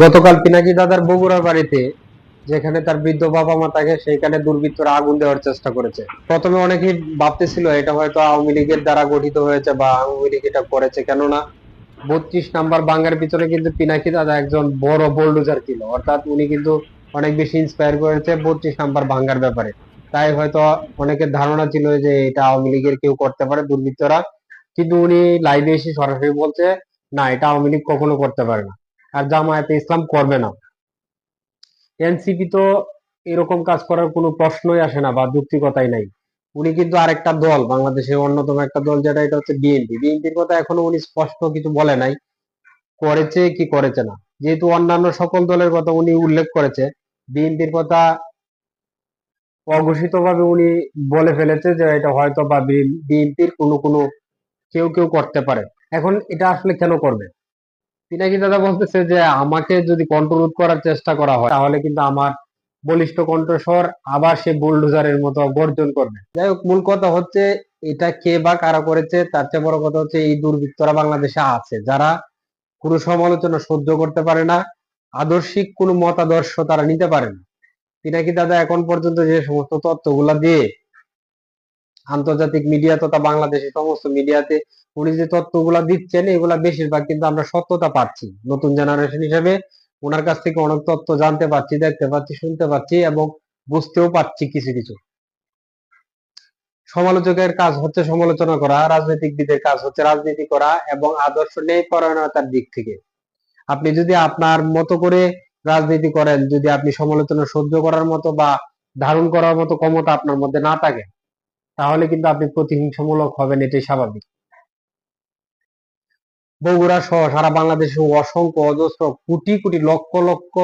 গতকাল পিনাকি দাদার বগুড়ার বাড়িতে যেখানে তার বৃদ্ধ বাবা মা থাকে সেখানে দুর্বৃত্তরা আগুন দেওয়ার চেষ্টা করেছে। প্রথমে অনেকেই ভাবতেছিল এটা হয়তো আওয়ামী লীগের দ্বারা গঠিত হয়েছে বা আওয়ামী লীগ এটা করেছে, কেননা 32 নম্বর বাঙ্গার পিছনে কিন্তু পিনাকি দাদা একজন বড় বোল্ডোজার ছিল, অর্থাৎ উনি কিন্তু অনেক বেশি ইন্সপায়ার করেছে 32 নম্বর বাঙ্গার ব্যাপারে। তাই হয়তো অনেকের ধারণা ছিল যে এটা আওয়ামী লীগের কেউ করতে পারে, দুর্বৃত্তরা। কিন্তু উনি লাইভে এসে সরাসরি বলছে না, এটা আওয়ামী লীগ কখনো করতে পারে না, আর জামায়াতে ইসলাম করবে না। এনসিপি তো এরকম কাজ করার কোনো প্রশ্নই আসে না বা যৌক্তিকতাই নাই। উনি কিন্তু আরেকটা দল, বাংলাদেশের অন্যতম একটা দল, যেটা এটা হচ্ছে বিএনপি। বিএনপির কথা এখনো উনি স্পষ্ট কিছু বলে নাই, করেছে কি করেছে না। যেহেতু অন্যান্য সকল দলের কথা উনি উল্লেখ করেছে, বিএনপির কথা অঘোষিত ভাবে উনি বলে ফেলেছে যে এটা হয়তো বা বিএনপির কোনো কোনো কেউ কেউ করতে পারে। এখন এটা আসলে কেন করবে? পিনাকি দাদা বলতেছে যে আমাকে যদি কন্ট্রোল করার চেষ্টা করা হয় তাহলে কিন্তু আমার বলিষ্ঠ কণ্ঠস্বর আবার সে বুলডোজারের মতো গর্জন করবে। যাই হোক, মূল কথা হচ্ছে এটা কে বা কারা করেছে তার চেয়ে বড় কথা হচ্ছে এই দুর্বৃত্তরা বাংলাদেশে আছে, যারা কোনো সমালোচনা সহ্য করতে পারে না, আদর্শিক কোনো মতাদর্শ তারা নিতে পারে না। পিনাকি দাদা এখন পর্যন্ত যে সমস্ত তথ্যগুলা দিয়ে আন্তর্জাতিক মিডিয়া তথা বাংলাদেশের সমস্ত মিডিয়াতে উনি যে তথ্যগুলা দিচ্ছেন, এগুলা বেশিরভাগ কিন্তু আমরা সত্যতা পাচ্ছি। নতুন জেনারেশন হিসেবে ওনার কাছ থেকে অনেক তথ্য জানতে পারছি, দেখতে পাচ্ছি, শুনতে পাচ্ছি এবং বুঝতেও পারছি কিছু কিছু। সমালোচকের কাজ হচ্ছে সমালোচনা করা, রাজনৈতিকবিদের কাজ হচ্ছে রাজনীতি করা এবং আদর্শ নেই পরায়ণতার দিক থেকে আপনি যদি আপনার মতো করে রাজনীতি করেন, যদি আপনি সমালোচনা সহ্য করার মতো বা ধারণ করার মতো ক্ষমতা আপনার মধ্যে না থাকে, তাহলে কিন্তু আপনি প্রতিহিংসামূলক হবেন, এটাই স্বাভাবিক। বগুড়া সহ সারা বাংলাদেশে অসংখ্য অজস্র কোটি কোটি লক্ষ লক্ষ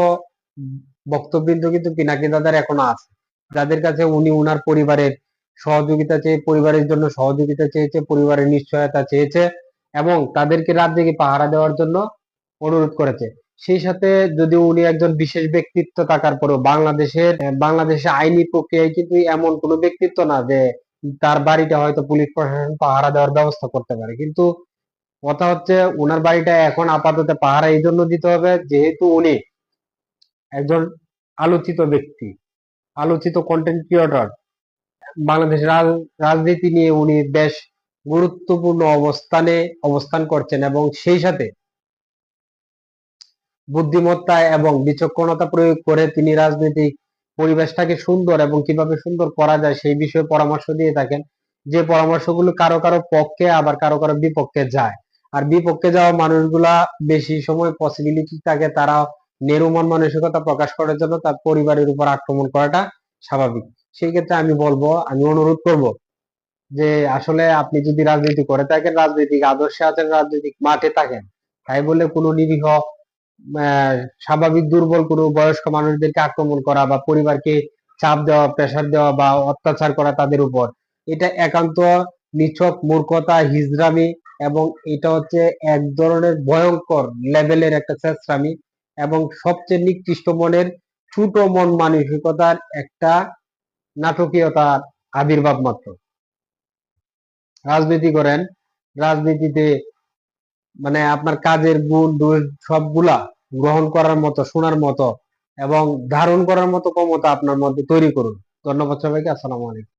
বক্তব্যবিন্দু কিন্তু পিনাকি দাদার এখনো আছে, যাদের কাছে উনি উনার পরিবারের সহযোগিতা চেয়ে, পরিবারের জন্য সহযোগিতা চেয়েছে, পরিবারের নিশ্চয়তা চেয়েছে এবং তাদেরকে রাত জেগে পাহারা দেওয়ার জন্য অনুরোধ করেছে। সেই সাথে যদি উনি একজন বিশেষ ব্যক্তিত্ব থাকার পরেও বাংলাদেশে আইনি প্রক্রিয়ায় কিন্তু এমন কোনো ব্যক্তিত্ব না যে তার বাড়িটা হয়তো পুলিশ প্রশাসন পাহারা দেওয়ার ব্যবস্থা করতে পারে। কিন্তু কথা হচ্ছে উনার বাড়িটা এখন আপাতত পাহারা এই জন্য দিতে হবে যেহেতু উনি একজন আলোচিত ব্যক্তি, আলোচিত কন্টেন্ট ক্রিয়েটর। বাংলাদেশের রাজনীতি নিয়ে উনি বেশ গুরুত্বপূর্ণ অবস্থান করছেন এবং সেই সাথে বুদ্ধিমত্তা এবং বিচক্ষণতা প্রয়োগ করে তিনি রাজনৈতিক পরিবেশটাকে সুন্দর এবং কিভাবে সুন্দর করা যায় সেই বিষয়ে পরামর্শ দিয়ে থাকেন, যে পরামর্শগুলো কারো কারো পক্ষে আবার কারো কারো বিপক্ষে যায়। আর বিপক্ষে যাওয়া মানুষগুলা বেশি সময় পসিবিলিটি থাকে তারা নেরুমন মানসিকতা প্রকাশ করার জন্য তার পরিবারের উপর আক্রমণ করাটা স্বাভাবিক। সেই ক্ষেত্রে আমি বলবো, আমি অনুরোধ করব যে আসলে আপনি যদি রাজনীতি করে থাকেন, রাজনৈতিক আদর্শে আছেন, রাজনৈতিক মাঠে থাকেন, তাই বলে কোনো নিরীহ স্বাভাবিক দুর্বল কোনো বয়স্ক মানুষদেরকে আক্রমণ করা বা পরিবারকে চাপ দেওয়া, প্রেসার দেওয়া বা অত্যাচার করা তাদের উপর, এটা একান্ত নিছক মূর্খতা, হিজড়ামি এবং এটা হচ্ছে এক ধরনের ভয়ঙ্কর লেভেলের একটা চেঁচড়ামি এবং সবচেয়ে নিকৃষ্ট মনের ছোট মন মানসিকতার একটা নাটকীয়তার আবির্ভাব মাত্র। রাজনীতি করেন, রাজনীতিতে মানে আপনার কাজের গুণ দোষ সবগুলা গ্রহণ করার মতো, শোনার মতো এবং ধারণ করার মতো ক্ষমতা আপনার মধ্যে তৈরি করুন। ধন্যবাদ সবাইকে। আসসালামু আলাইকুম।